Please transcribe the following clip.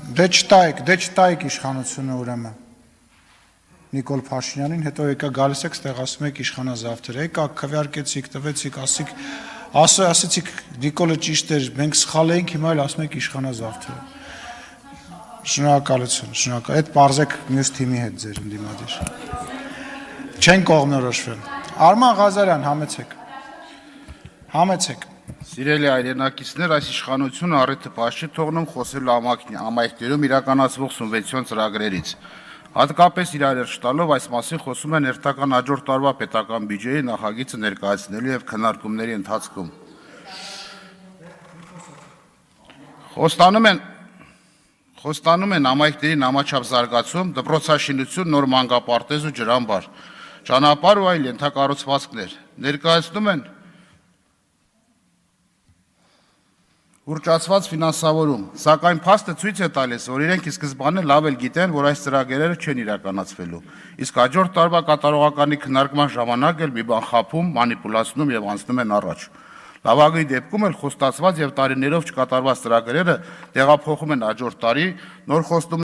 Դե չտայք իշխանությունը ուրեմն Նիկոլ Փաշինյանին, հետո եկա գալիս եք ստեղ ասում եք իշխանազավթեր, եկա քվեարկեցիք, տվեցիք, ասեցիք Նիկոլը ճիշտ էր, մենք սխալ էինք, հիմա էլ ասում եք իշխանազավթեր։ Շնորհակալություն, այդ պարզեք մյուս թիմի հետ ձեր ընդդիմադիր։ Չեն կողմնորոշվել։ Արման Ղազարյան, համեցեք։ Սիրելի հայրենակիցներ, այս իշխանությունը առիթը պաշ չի թողնում խոսել ամայքներում իրականացվող սուբվենցիոն ծրագրերից։ Հատկապես իրար տալով այս մասին խոսում են հերթական հաջորդ տարվա պետական բյուջեի նախագիծը ներկայացնելու եւ քննարկումների ընթացքում։ Խոստանում են ամայքների համաչափ զարգացում, դպրոցաշինություն, նոր մանկապարտեզ ու ջրամբար, ճանապարհ ու այլ ենթակառուցվածքներ։ Ներկայացնում են ուռճացված ֆինանսավորում, սակայն փաստը ցույց է տալիս, որ իրենք ի սկզբանե լավ էլ գիտեն, որ այս ծրագրերը չեն իրականացվելու։ Իսկ հաջորդ տարվա կատարողականի քննարկման ժամանակ էլ մի բան խաբում, մանիպուլացնում եւ անցնում են առաջ։ Լավագույն դեպքում էլ խոստացված եւ տարիներով չկատարված ծրագրերը տեղափոխում են հաջորդ տարի, նոր խոստում